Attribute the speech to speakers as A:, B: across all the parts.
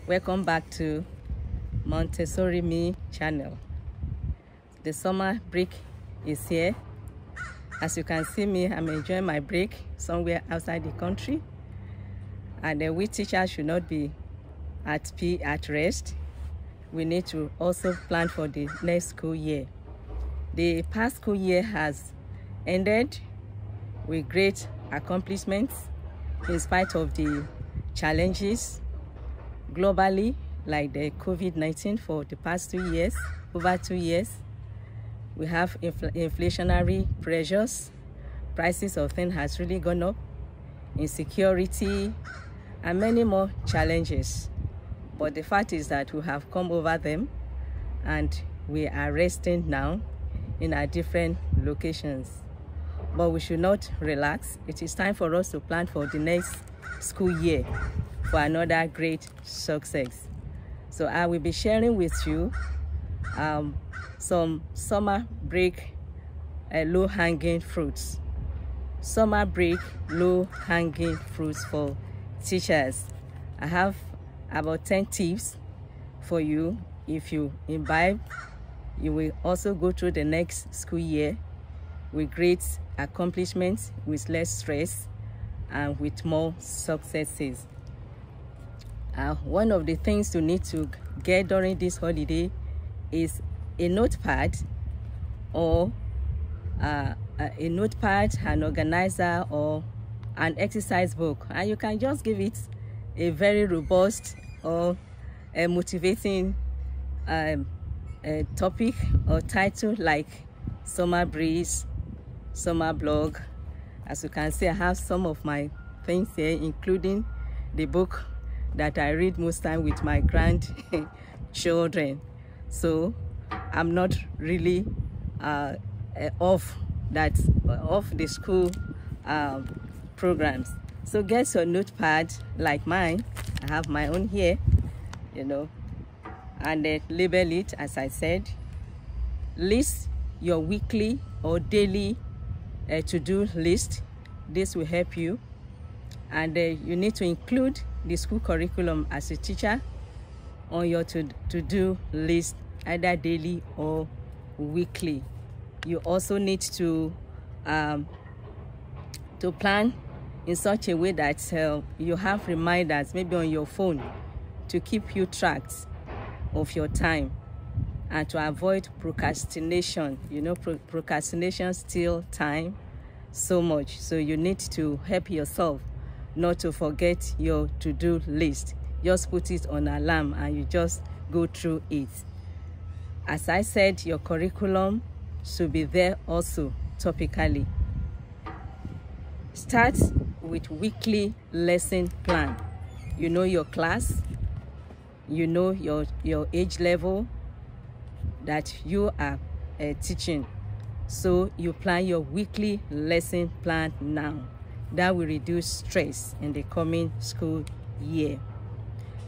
A: Welcome back to Montessori Me channel. The summer break is here. As you can see me, I'm enjoying my break somewhere outside the country. And we teachers should not be at rest. We need to also plan for the next school year. The past school year has ended with great accomplishments in spite of the challenges globally, like the COVID-19 for the past 2 years, over 2 years. We have inflationary pressures. Prices of things has really gone up, insecurity, and many more challenges. But the fact is that we have come over them and we are resting now in our different locations. But we should not relax. It is time for us to plan for the next school year for another great success. So I will be sharing with you some summer break low-hanging fruits. Summer break low-hanging fruits for teachers. I have about 10 tips for you. If you imbibe, you will also go through the next school year with great accomplishments, with less stress, and with more successes. One of the things you need to get during this holiday is a notepad, or an organizer, or an exercise book, and you can just give it a very robust or a motivating topic or title, like summer breeze, summer blog. As you can see, I have some of my things here, including the book that I read most time with my grandchildren. So I'm not really off the school programs. So get your notepad like mine. I have my own here, and then label it as I said. List your weekly or daily to-do list. This will help you. And you need to include the school curriculum as a teacher on your to-do list, either daily or weekly. You also need to plan in such a way that you have reminders, maybe on your phone, to keep you track of your time and to avoid procrastination. Procrastination steals time so much. So you need to help yourself not to forget your to-do list. Just put it on alarm and you just go through it. As I said, your curriculum should be there also topically. Start with weekly lesson plan. You know your class, you know your age level that you are teaching. So you plan your weekly lesson plan now. That will reduce stress in the coming school year.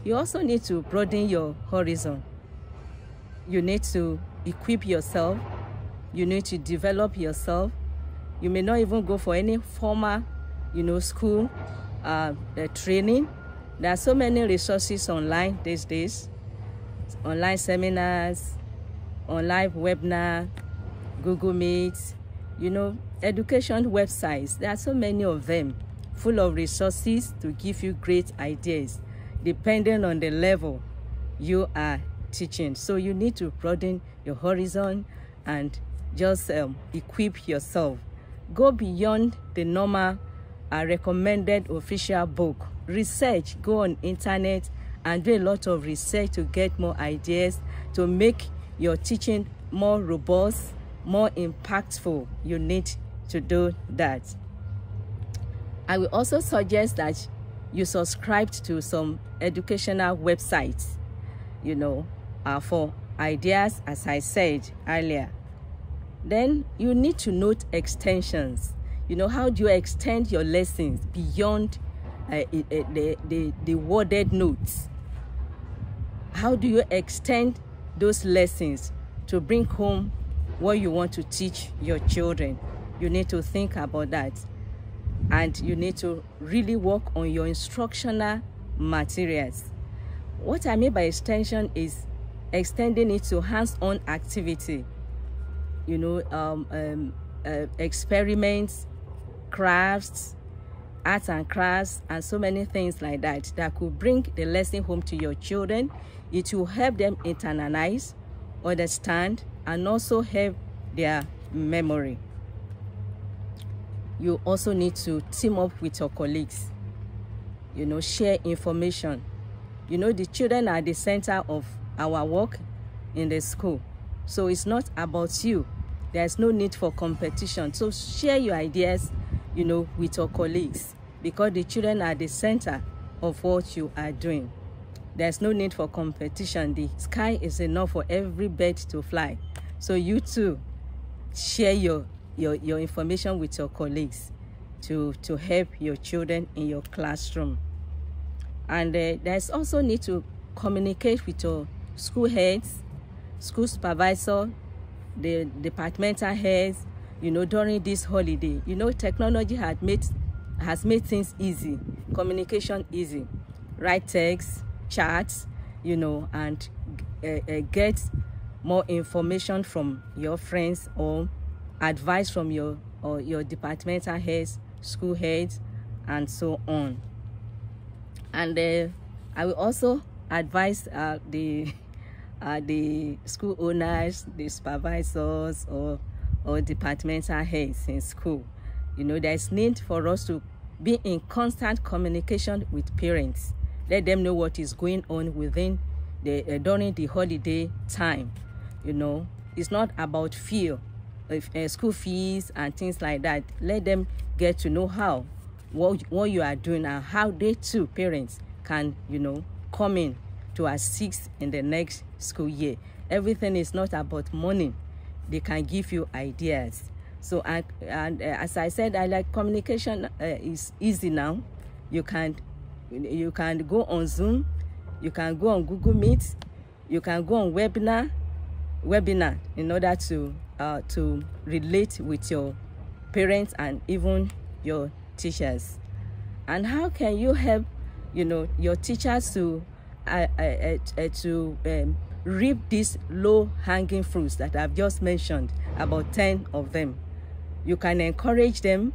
A: You also need to broaden your horizon. You need to equip yourself. You need to develop yourself. You may not even go for any formal, school training. There are so many resources online these days. Online seminars, online webinar, Google Meet, education websites. There are so many of them, full of resources to give you great ideas, depending on the level you are teaching. So you need to broaden your horizon and just equip yourself. Go beyond the normal recommended official book. Research, go on internet and do a lot of research to get more ideas, to make your teaching more robust, more impactful. You need to do that. I will also suggest that you subscribe to some educational websites, for ideas, as I said earlier. Then you need to note extensions. How do you extend your lessons beyond the worded notes? How do you extend those lessons to bring home what you want to teach your children? You need to think about that. And you need to really work on your instructional materials. What I mean by extension is extending it to hands-on activity, you know, experiments, crafts, arts and crafts, and so many things like that that could bring the lesson home to your children. It will help them internalize, understand, and also help their memory. You also need to team up with your colleagues, you know, share information. You know, the children are the center of our work in the school, so it's not about you. There's no need for competition. So share your ideas, you know, with your colleagues, because the children are the center of what you are doing. There's no need for competition. The sky is enough for every bird to fly. So you too share your information with your colleagues to help your children in your classroom. And there's also need to communicate with your school heads, school supervisor, the departmental heads, you know, during this holiday. You know, technology has made things easy, communication easy. Write text, chats, you know, and get more information from your friends or advice from your departmental heads, school heads, and so on. And I will also advise the school owners, the supervisors, or departmental heads in school. You know, there's need for us to be in constant communication with parents. Let them know what is going on within during the holiday time. You know, it's not about fear, school fees and things like that. Let them get to know what you are doing and how they too, parents, can, you know, come in to assist in the next school year. Everything is not about money. They can give you ideas. So as I said, I like communication is easy now. You can go on Zoom, you can go on Google Meet, you can go on webinar in order to relate with your parents and even your teachers. And how can you help, you know, your teachers to reap these low-hanging fruits that I've just mentioned, about 10 of them? You can encourage them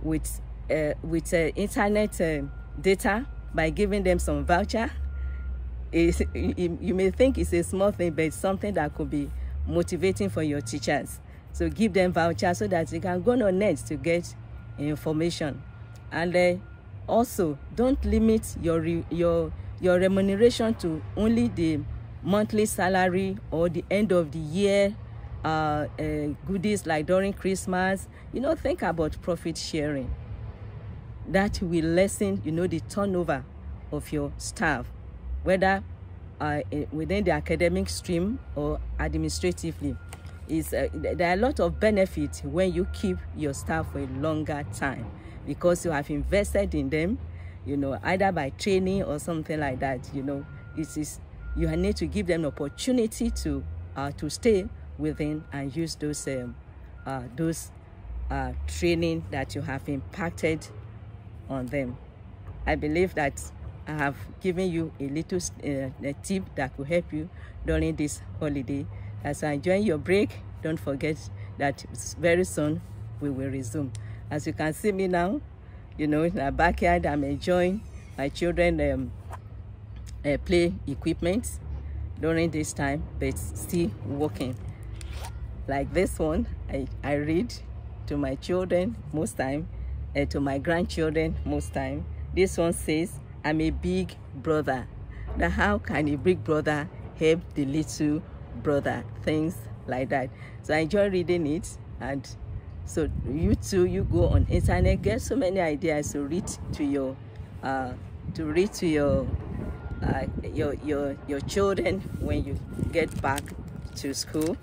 A: with internet data by giving them some voucher. You may think it's a small thing, but it's something that could be motivating for your teachers. So give them vouchers so that they can go on net to get information. And also, don't limit your remuneration to only the monthly salary or the end of the year goodies like during Christmas. You know, think about profit sharing. That will lessen, you know, the turnover of your staff, whether within the academic stream or administratively. There are a lot of benefits when you keep your staff for a longer time, because you have invested in them, you know, either by training or something like that. You know, you need to give them an opportunity to stay within and use those training that you have impacted on them. I believe that I have given you a little tip that will help you during this holiday. As you enjoy your break, don't forget that very soon we will resume. As you can see me now, you know, in the backyard, I'm enjoying my children play equipment during this time, but still working. Like this one, I read to my children most time, to my grandchildren most time. This one says, I'm a big brother. Now, how can a big brother help the little brother? Things like that. So I enjoy reading it. And so you too, you go on internet, get so many ideas to read to your children when you get back to school.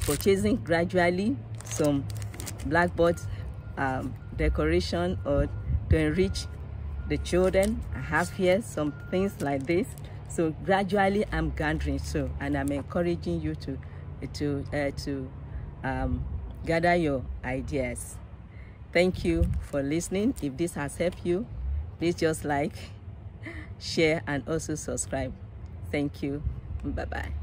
A: Purchasing gradually some blackboard decoration or to enrich the children. I have here some things like this. So gradually I'm gathering, so, and I'm encouraging you to gather your ideas. Thank you for listening. If this has helped you, please just like, share, and also subscribe. Thank you. Bye-bye.